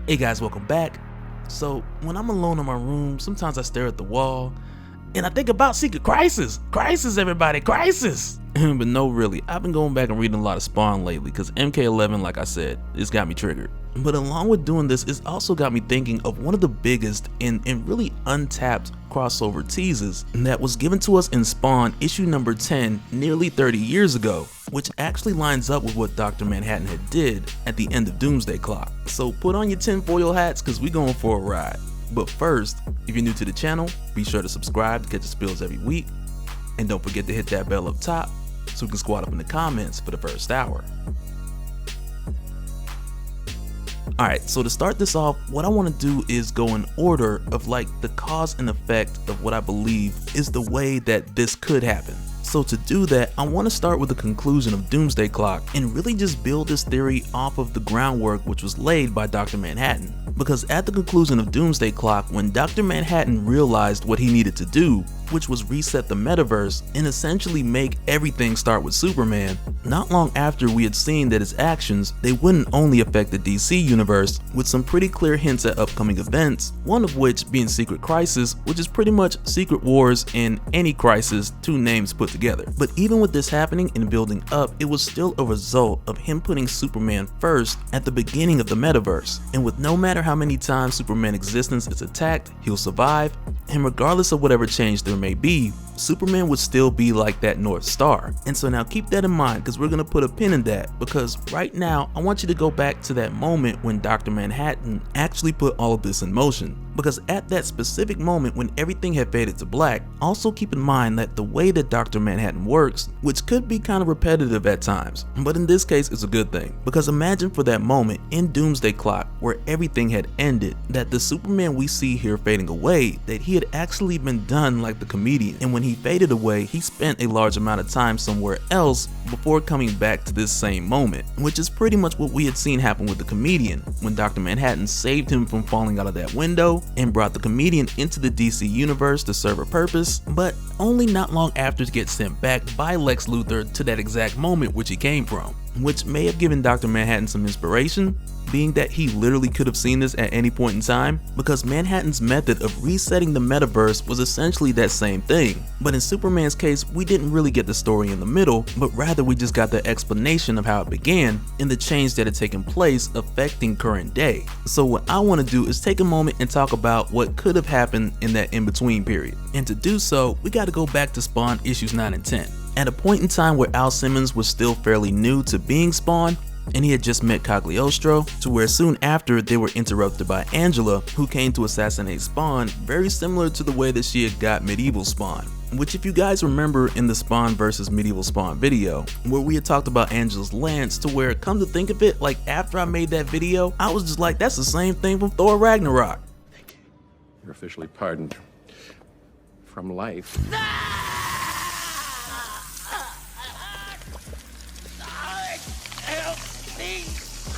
Hey guys, welcome back. So, when I'm alone in my room, sometimes I stare at the wall and I think about Secret Crisis. Crisis, everybody, crisis! But no, really, I've been going back and reading a lot of Spawn lately because MK11, like I said, it's got me triggered. But along with doing this, it's also got me thinking of one of the biggest and really untapped crossover teases that was given to us in Spawn issue number 10 nearly 30 years ago, which actually lines up with what Dr. Manhattan had did at the end of Doomsday Clock. So put on your tinfoil hats because we're going for a ride. But first, if you're new to the channel, be sure to subscribe to catch the spills every week. And don't forget to hit that bell up top so we can squad up in the comments for the first hour. Alright, so to start this off, what I want to do is go in order of like the cause and effect of what I believe is the way that this could happen. So to do that, I want to start with the conclusion of Doomsday Clock and really just build this theory off of the groundwork which was laid by Dr. Manhattan. Because at the conclusion of Doomsday Clock, when Dr. Manhattan realized what he needed to do, which was reset the metaverse and essentially make everything start with Superman, not long after we had seen that his actions, they wouldn't only affect the DC universe, with some pretty clear hints at upcoming events, one of which being Secret Crisis, which is pretty much Secret Wars and any crisis, two names put together. But even with this happening and building up, it was still a result of him putting Superman first at the beginning of the metaverse, and with no matter how many times Superman's existence is attacked, he'll survive, and regardless of whatever change there may be, Superman would still be like that North Star. And so now keep that in mind because we're going to put a pin in that, because right now I want you to go back to that moment when Dr. Manhattan actually put all of this in motion. Because at that specific moment when everything had faded to black, also keep in mind that the way that Dr. Manhattan works, which could be kind of repetitive at times, but in this case it's a good thing. Because imagine for that moment in Doomsday Clock where everything had ended, that the Superman we see here fading away, that he had actually been done like the comedian, and when he faded away, he spent a large amount of time somewhere else before coming back to this same moment, which is pretty much what we had seen happen with the comedian, when Dr. Manhattan saved him from falling out of that window and brought the comedian into the DC universe to serve a purpose, but only not long after to get sent back by Lex Luthor to that exact moment which he came from, which may have given Dr. Manhattan some inspiration, being that he literally could have seen this at any point in time, because Manhattan's method of resetting the metaverse was essentially that same thing. But in Superman's case, we didn't really get the story in the middle, but rather we just got the explanation of how it began and the change that had taken place affecting current day. So what I want to do is take a moment and talk about what could have happened in that in-between period. And to do so, we got to go back to Spawn issues 9 and 10. At a point in time where Al Simmons was still fairly new to being Spawn, and he had just met Cagliostro, to where soon after they were interrupted by Angela, who came to assassinate Spawn, very similar to the way that she had got Medieval Spawn. Which, if you guys remember in the Spawn versus Medieval Spawn video, where we had talked about Angela's lance, to where, come to think of it, like after I made that video, I was just like, that's the same thing from Thor Ragnarok. Thank you. You're officially pardoned from life.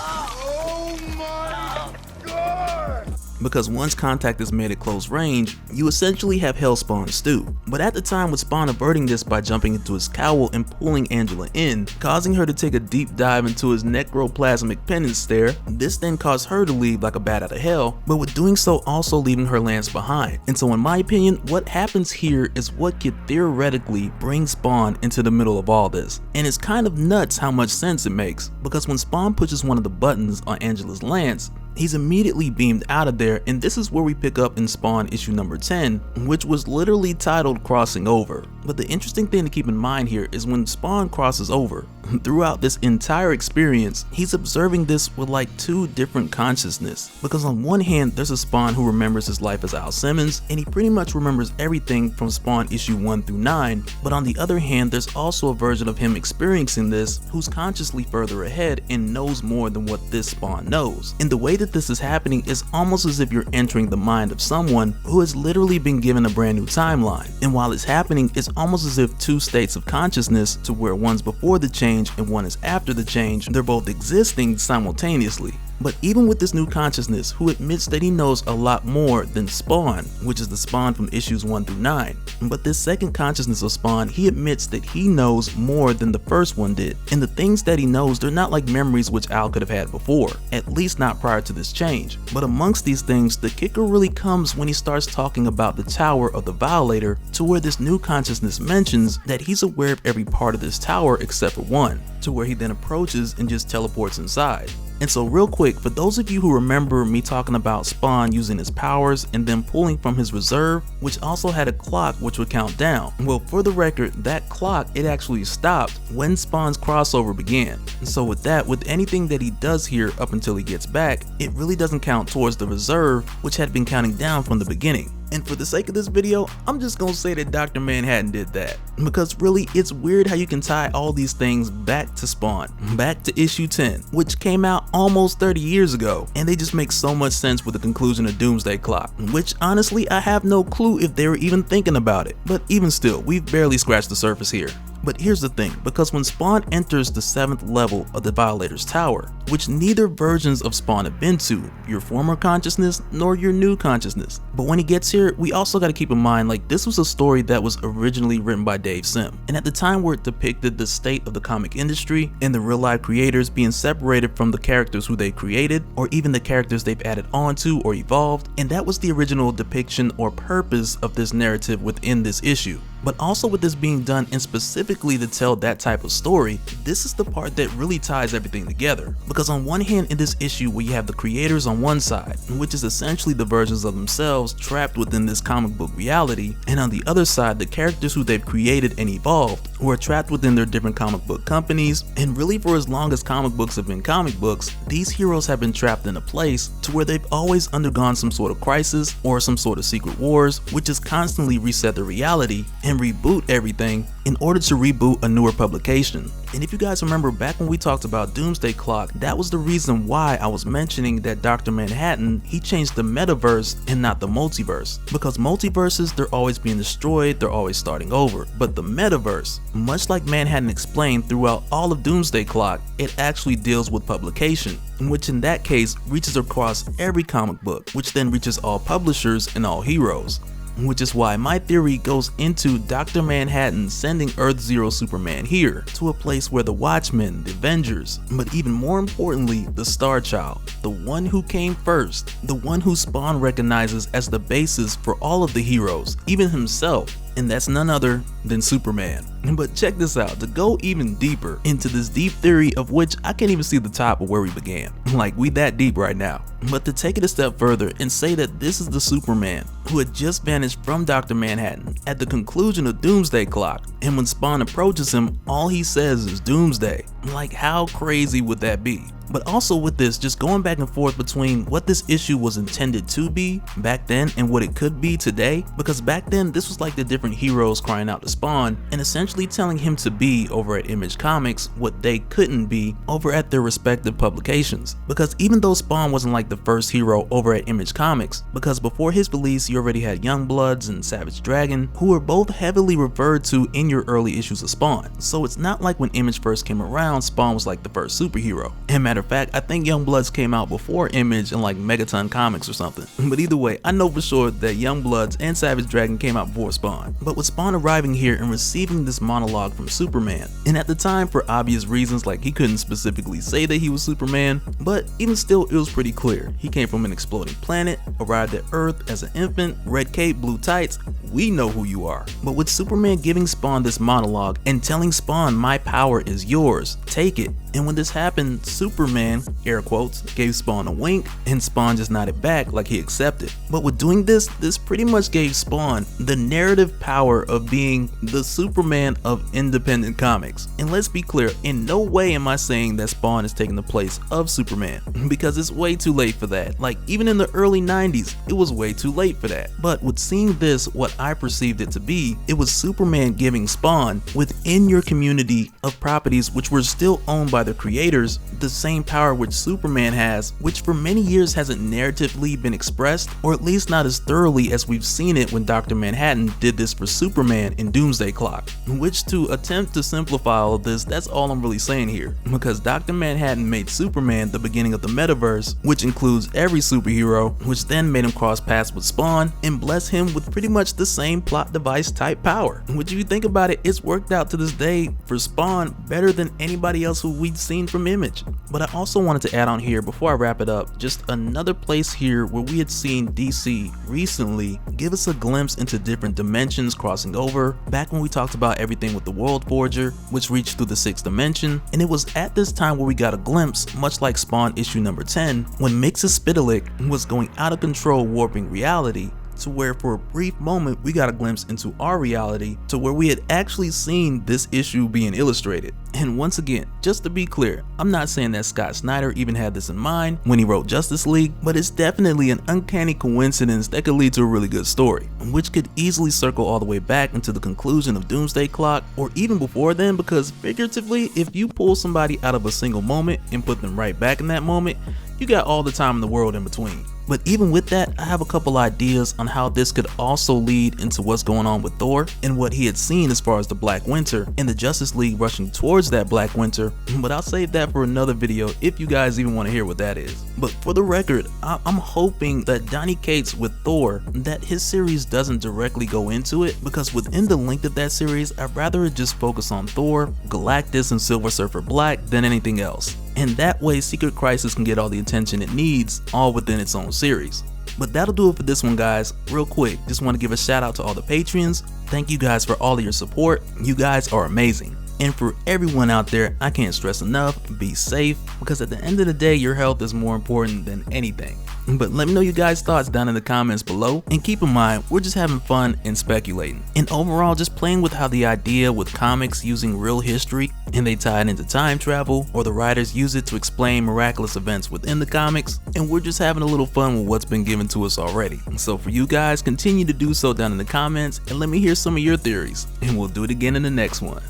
Oh my God! Because once contact is made at close range, you essentially have Hellspawn stew. But at the time, with Spawn averting this by jumping into his cowl and pulling Angela in, causing her to take a deep dive into his necroplasmic penance stare, this then caused her to leave like a bat out of hell, but with doing so also leaving her lance behind. And so in my opinion, what happens here is what could theoretically bring Spawn into the middle of all this. And it's kind of nuts how much sense it makes, because when Spawn pushes one of the buttons on Angela's lance, he's immediately beamed out of there, and this is where we pick up in Spawn issue number 10, which was literally titled Crossing Over. But the interesting thing to keep in mind here is when Spawn crosses over, throughout this entire experience, he's observing this with like two different consciousness. Because on one hand, there's a Spawn who remembers his life as Al Simmons, and he pretty much remembers everything from Spawn issue 1 through 9, but on the other hand, there's also a version of him experiencing this who's consciously further ahead and knows more than what this Spawn knows. And the way that this is happening is almost as if you're entering the mind of someone who has literally been given a brand new timeline. And while it's happening, it's almost as if two states of consciousness, to where one's before the change and one is after the change, they're both existing simultaneously. But even with this new consciousness, who admits that he knows a lot more than Spawn, which is the Spawn from issues 1 through 9. But this second consciousness of Spawn, he admits that he knows more than the first one did. And the things that he knows, they're not like memories which Al could have had before, at least not prior to this change. But amongst these things, the kicker really comes when he starts talking about the Tower of the Violator, to where this new consciousness mentions that he's aware of every part of this tower except for one, to where he then approaches and just teleports inside. And so real quick, for those of you who remember me talking about Spawn using his powers and then pulling from his reserve, which also had a clock which would count down. Well, for the record, that clock, it actually stopped when Spawn's crossover began. And so with that, with anything that he does here up until he gets back, it really doesn't count towards the reserve, which had been counting down from the beginning. And for the sake of this video, I'm just gonna say that Dr. Manhattan did that. Because really, it's weird how you can tie all these things back to Spawn, back to issue 10, which came out almost 30 years ago. And they just make so much sense with the conclusion of Doomsday Clock, which honestly, I have no clue if they were even thinking about it. But even still, we've barely scratched the surface here. But here's the thing, because when Spawn enters the 7th level of the Violator's Tower, which neither versions of Spawn have been to, your former consciousness nor your new consciousness. But when he gets here, we also got to keep in mind, like, this was a story that was originally written by Dave Sim. And at the time where it depicted the state of the comic industry and the real life creators being separated from the characters who they created, or even the characters they've added onto or evolved. And that was the original depiction or purpose of this narrative within this issue. But also with this being done and specifically to tell that type of story, this is the part that really ties everything together. Because on one hand in this issue we have the creators on one side, which is essentially the versions of themselves trapped within this comic book reality, and on the other side the characters who they've created and evolved, who are trapped within their different comic book companies. And really for as long as comic books have been comic books, these heroes have been trapped in a place to where they've always undergone some sort of crisis or some sort of secret wars, which has constantly reset the reality and reboot everything in order to reboot a newer publication. And if you guys remember back when we talked about Doomsday Clock, that was the reason why I was mentioning that Dr. Manhattan, he changed the metaverse and not the multiverse. Because multiverses, they're always being destroyed, they're always starting over. But the metaverse, much like Manhattan explained throughout all of Doomsday Clock, it actually deals with publication, which in that case reaches across every comic book, which then reaches all publishers and all heroes. Which is why my theory goes into Dr. Manhattan sending Earth-Zero Superman here, to a place where the Watchmen, the Avengers, but even more importantly, the Star Child, the one who came first, the one who Spawn recognizes as the basis for all of the heroes, even himself, and that's none other than Superman. But check this out, to go even deeper into this deep theory of which I can't even see the top of where we began. Like, we that deep right now. But to take it a step further and say that this is the Superman who had just vanished from Dr. Manhattan at the conclusion of Doomsday Clock, and when Spawn approaches him, all he says is Doomsday. Like, how crazy would that be? But also with this, just going back and forth between what this issue was intended to be back then and what it could be today, because back then this was like the different heroes crying out to Spawn and essentially telling him to be over at Image Comics what they couldn't be over at their respective publications. Because even though Spawn wasn't like the first hero over at Image Comics, because before his release you already had Youngbloods and Savage Dragon, who were both heavily referred to in your early issues of Spawn. So it's not like when Image first came around, Spawn was like the first superhero. And matter of fact, I think Youngbloods came out before Image in like Megaton Comics or something. But either way, I know for sure that Youngbloods and Savage Dragon came out before Spawn. But with Spawn arriving here and receiving this monologue from Superman, and at the time for obvious reasons, like he couldn't specifically say that he was Superman, but even still it was pretty clear. He came from an exploding planet, arrived at Earth as an infant, red cape, blue tights, we know who you are. But with Superman giving Spawn this monologue and telling Spawn, my power is yours, take it. And when this happened, Superman, air quotes, gave Spawn a wink, and Spawn just nodded back like he accepted. But with doing this pretty much gave Spawn the narrative power of being the Superman of independent comics. And let's be clear, in no way am I saying that Spawn is taking the place of Superman, because it's way too late for that. Like, even in the early 90s, it was way too late for that. But with seeing this, what what I perceived it to be, it was Superman giving Spawn, within your community of properties which were still owned by the creators, the same power which Superman has, which for many years hasn't narratively been expressed, or at least not as thoroughly as we've seen it when Dr. Manhattan did this for Superman in Doomsday Clock. Which, to attempt to simplify all of this, that's all I'm really saying here, because Dr. Manhattan made Superman the beginning of the Metaverse, which includes every superhero, which then made him cross paths with Spawn and bless him with pretty much the same plot device type power. Which, if you think about it, it's worked out to this day for Spawn better than anybody else who we'd seen from Image. But I also wanted to add on here before I wrap it up, just another place here where we had seen DC recently give us a glimpse into different dimensions crossing over, back when we talked about everything with the World Forger, which reached through the 6th dimension, and it was at this time where we got a glimpse, much like Spawn issue number 10, when Mxyzptlk was going out of control warping reality, to where for a brief moment we got a glimpse into our reality, to where we had actually seen this issue being illustrated. And once again, just to be clear, I'm not saying that Scott Snyder even had this in mind when he wrote Justice League, but it's definitely an uncanny coincidence that could lead to a really good story, which could easily circle all the way back into the conclusion of Doomsday Clock, or even before then, because figuratively, if you pull somebody out of a single moment and put them right back in that moment, you got all the time in the world in between. But even with that, I have a couple ideas on how this could also lead into what's going on with Thor and what he had seen as far as the Black Winter and the Justice League rushing towards that Black Winter, but I'll save that for another video if you guys even want to hear what that is. But for the record, I'm hoping that Donny Cates with Thor, that his series doesn't directly go into it, because within the length of that series, I'd rather it just focus on Thor, Galactus, and Silver Surfer Black than anything else. And that way Secret Crisis can get all the attention it needs, all within its own series. But that'll do it for this one, guys. Real quick, just want to give a shout out to all the Patreons. Thank you guys for all of your support. You guys are amazing. And for everyone out there, I can't stress enough, be safe, because at the end of the day, your health is more important than anything. But let me know you guys' thoughts down in the comments below, and keep in mind, we're just having fun and speculating. And overall, just playing with how the idea with comics using real history, and they tie it into time travel, or the writers use it to explain miraculous events within the comics, and we're just having a little fun with what's been given to us already. So for you guys, continue to do so down in the comments, and let me hear some of your theories, and we'll do it again in the next one.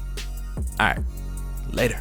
Alright, later.